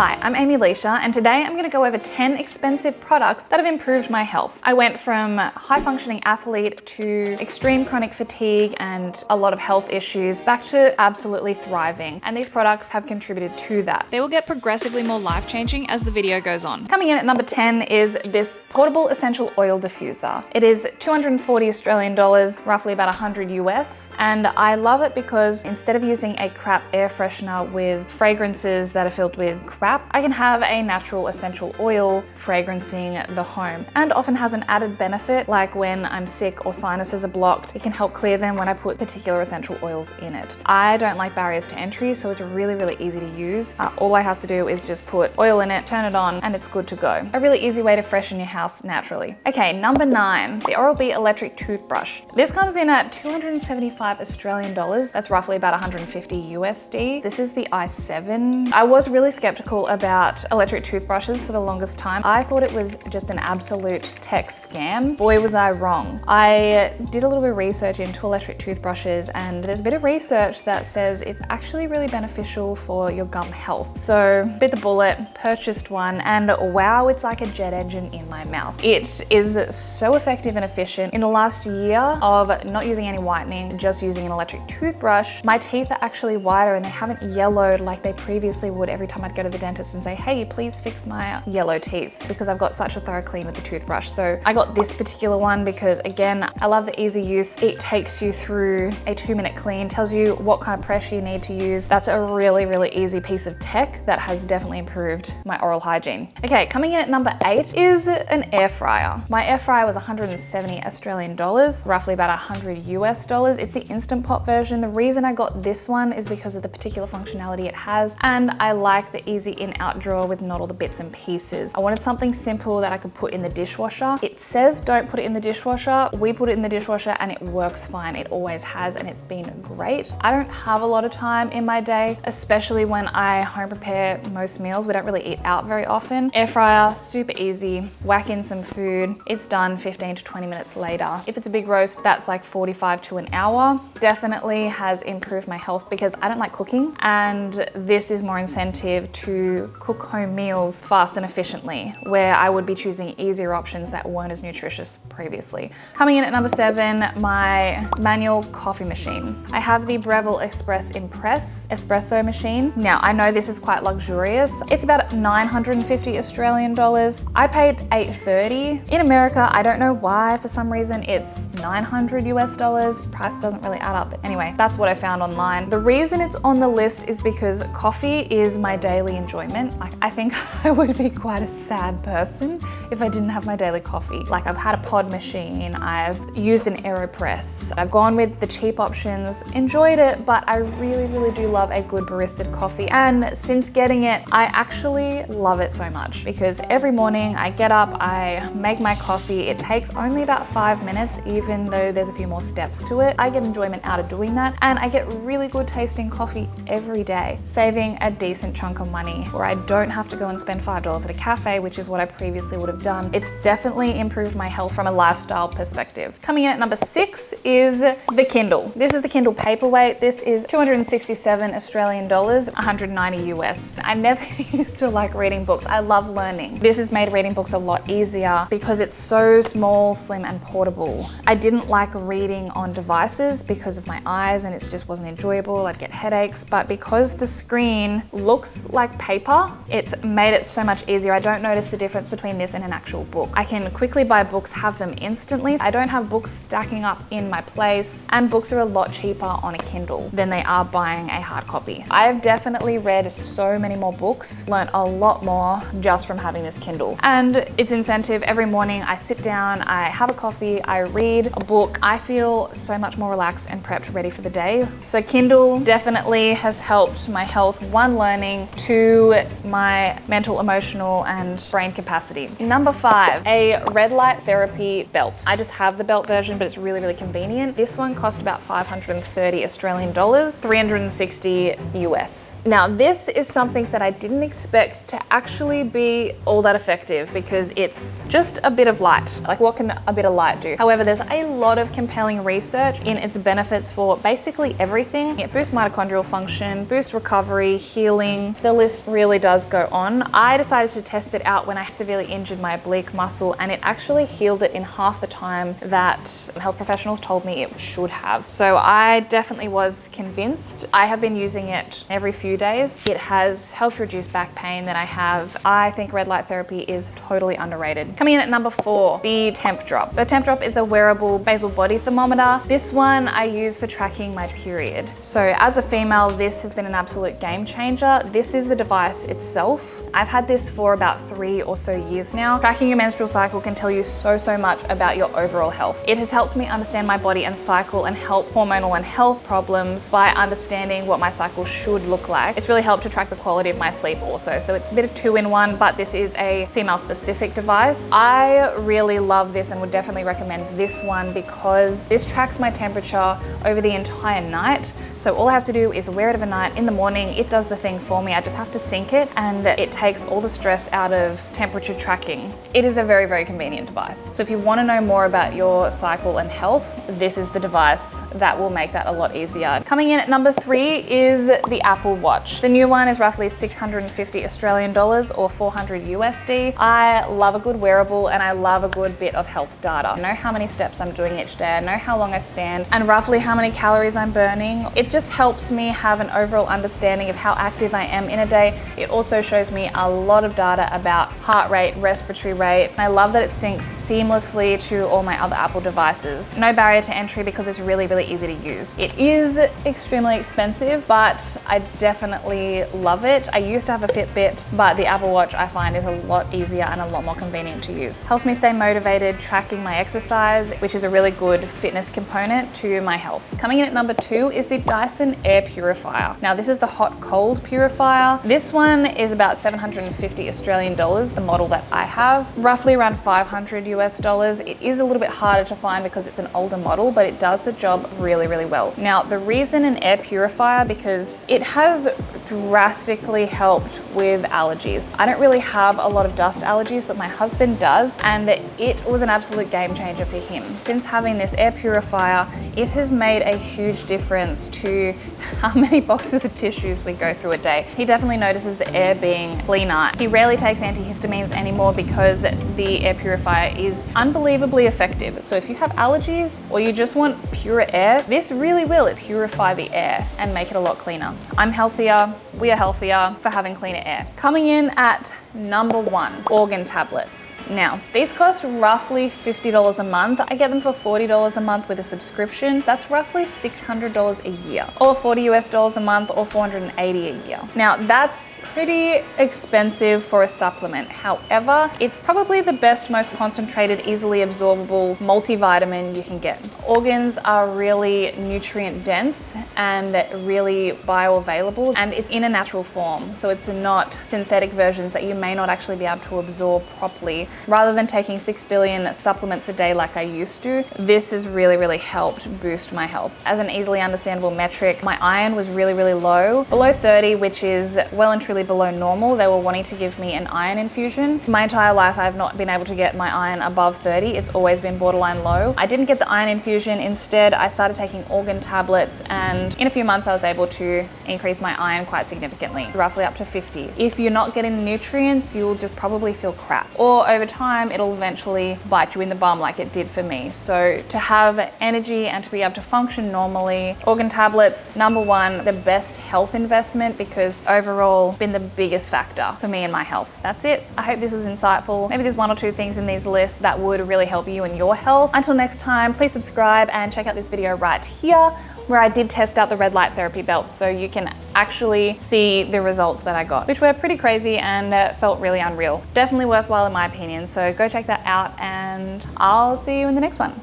Hi, I'm Amy Leisha, and today I'm going to go over 10 expensive products that have improved my health. I went from high-functioning athlete to extreme chronic fatigue and a lot of health issues back to absolutely thriving, and these products have contributed to that. They will get progressively more life-changing as the video goes on. Coming in at number 10 is this portable essential oil diffuser. It is 240 Australian dollars, roughly about 100 US, and I love it because instead of using a crap air freshener with fragrances that are filled with crap, I can have a natural essential oil fragrancing the home, and often has an added benefit, like when I'm sick or sinuses are blocked, it can help clear them when I put particular essential oils in it. I don't like barriers to entry, so it's really easy to use. All I have to do is just put oil in it, turn it on, and it's good to go. A really easy way to freshen your house naturally. Okay, number 9, the Oral-B electric toothbrush. This comes in at 275 Australian dollars. That's roughly about 150 USD. This is the i7. I was really skeptical about electric toothbrushes for the longest time. I thought it was just an absolute tech scam. Boy, was I wrong. I did a little bit of research into electric toothbrushes, and there's a bit of research that says it's actually really beneficial for your gum health. So bit the bullet, purchased one, and wow, it's like a jet engine in my mouth. It is so effective and efficient. In the last year of not using any whitening, just using an electric toothbrush, my teeth are actually whiter and they haven't yellowed like they previously would every time I'd go to the dentist and say, hey, please fix my yellow teeth, because I've got such a thorough clean with the toothbrush. So I got this particular one because, again, I love the easy use. It takes you through a 2-minute clean, tells you what kind of pressure you need to use. That's a really easy piece of tech that has definitely improved my oral hygiene. Okay, coming in at number 8 is an air fryer. My air fryer was 170 Australian dollars, roughly about 100 US dollars. It's the Instant Pot version. The reason I got this one is because of the particular functionality it has, and I like the easy in-out drawer with not all the bits and pieces. I wanted something simple that I could put in the dishwasher. It says don't put it in the dishwasher. We put it in the dishwasher and it works fine. It always has, and it's been great. I don't have a lot of time in my day, especially when I home prepare most meals. We don't really eat out very often. Air fryer, super easy. Whack in some food. It's done 15 to 20 minutes later. If it's a big roast, that's like 45 to an hour. Definitely has improved my health because I don't like cooking, and this is more incentive to cook home meals fast and efficiently, where I would be choosing easier options that weren't as nutritious previously. Coming in at number 7, my manual coffee machine. I have the Breville Express Impress espresso machine. Now, I know this is quite luxurious. It's about 950 Australian dollars. I paid $830. In America, I don't know why, for some reason, it's 900 US dollars. Price doesn't really add up, but anyway, that's what I found online. The reason it's on the list is because coffee is my daily enjoyment. Like, I think I would be quite a sad person if I didn't have my daily coffee. Like, I've had a pod machine, I've used an AeroPress, I've gone with the cheap options, enjoyed it, but I really do love a good baristaed coffee. And since getting it, I actually love it so much because every morning I get up, I make my coffee. It takes only about 5 minutes, even though there's a few more steps to it. I get enjoyment out of doing that, and I get really good tasting coffee every day, saving a decent chunk of money where I don't have to go and spend $5 at a cafe, which is what I previously would have done. It's definitely improved my health from a lifestyle perspective. Coming in at number 6 is the Kindle. This is the Kindle Paperweight. This is 267 Australian dollars, 190 US. I never used to like reading books. I love learning. This has made reading books a lot easier because it's so small, slim, and portable. I didn't like reading on devices because of my eyes, and it just wasn't enjoyable. I'd get headaches, but because the screen looks like paper, it's made it so much easier. I don't notice the difference between this and an actual book. I can quickly buy books, have them instantly. I don't have books stacking up in my place, and books are a lot cheaper on a Kindle than they are buying a hard copy. I have definitely read so many more books, learned a lot more just from having this Kindle. And it's incentive. Every morning I sit down, I have a coffee, I read a book. I feel so much more relaxed and prepped, ready for the day. So Kindle definitely has helped my health, 1, learning, 2, my mental, emotional, and brain capacity. Number 5, a red light therapy belt. I just have the belt version, but it's really convenient. This one cost about 530 Australian dollars, 360 US. Now, this is something that I didn't expect to actually be all that effective because it's just a bit of light. Like, what can a bit of light do? However, there's a lot of compelling research in its benefits for basically everything. It boosts mitochondrial function, boosts recovery, healing. The list really does go on. I decided to test it out when I severely injured my oblique muscle, and it actually healed it in half the time that health professionals told me it should have. So I definitely was convinced. I have been using it every few days. It has helped reduce back pain that I have. I think red light therapy is totally underrated. Coming in at number 4, the Temp Drop. The Temp Drop is a wearable basal body thermometer. This one I use for tracking my period. So as a female, this has been an absolute game changer. This is the device itself. I've had this for about 3 or so years now. Tracking your menstrual cycle can tell you so much about your overall health. It has helped me understand my body and cycle and help hormonal and health problems by understanding what my cycle should look like. It's really helped to track the quality of my sleep also. So it's a bit of 2-in-1, but this is a female specific device. I really love this and would definitely recommend this one because this tracks my temperature over the entire night. So all I have to do is wear it overnight. In the morning, it does the thing for me. I just have to sync it and it takes all the stress out of temperature tracking. It is a very convenient device. So if you want to know more about your cycle and health, this is the device that will make that a lot easier. Coming in at number 3 is the Apple Watch. The new one is roughly 650 Australian dollars or 400 USD. I love a good wearable and I love a good bit of health data. I know how many steps I'm doing each day, I know how long I stand, and roughly how many calories I'm burning. It just helps me have an overall understanding of how active I am in a day. It also shows me a lot of data about heart rate, respiratory rate. And I love that it syncs seamlessly to all my other Apple devices. No barrier to entry because it's really easy to use. It is extremely expensive, but I definitely love it. I used to have a Fitbit, but the Apple Watch I find is a lot easier and a lot more convenient to use. Helps me stay motivated, tracking my exercise, which is a really good fitness component to my health. Coming in at number 2 is the Dyson Air Purifier. Now this is the hot cold purifier. This one is about 750 Australian dollars, the model that I have, roughly around 500 US dollars. It is a little bit harder to find because it's an older model, but it does the job really well. Now the reason an air purifier, because it has drastically helped with allergies. I don't really have a lot of dust allergies, but my husband does, and it was an absolute game changer for him. Since having this air purifier, it has made a huge difference to how many boxes of tissues we go through a day. He definitely notices the air being cleaner. He rarely takes antihistamines anymore because the air purifier is unbelievably effective. So if you have allergies or you just want pure air, this really will purify the air and make it a lot cleaner. I'm healthier, we are healthier for having cleaner air. Coming in at number 1, organ tablets. Now, these cost roughly $50 a month. I get them for $40 a month with a subscription. That's roughly $600 a year, or 40 US dollars a month, or 480 a year. Now, that's pretty expensive for a supplement. However, it's probably the best, most concentrated, easily absorbable multivitamin you can get. Organs are really nutrient dense and really bioavailable, and it's in a natural form. So it's not synthetic versions that you may not actually be able to absorb properly. Rather than taking 6 billion supplements a day like I used to, this has really helped boost my health. As an easily understandable metric, my iron was really low, below 30, which is well and truly below normal. They were wanting to give me an iron infusion. My entire life, I've not been able to get my iron above 30. It's always been borderline low. I didn't get the iron infusion. Instead, I started taking organ tablets, and in a few months, I was able to increase my iron quite significantly, roughly up to 50. If you're not getting the nutrients, you'll just probably feel crap. Or over time, it'll eventually bite you in the bum like it did for me. So to have energy and to be able to function normally, organ tablets, number 1, the best health investment, because overall been the biggest factor for me and my health. That's it. I hope this was insightful. Maybe there's 1 or 2 things in these lists that would really help you and your health. Until next time, please subscribe and check out this video right here where I did test out the red light therapy belt so you can actually see the results that I got, which were pretty crazy and felt really unreal. Definitely worthwhile in my opinion. So go check that out and I'll see you in the next one.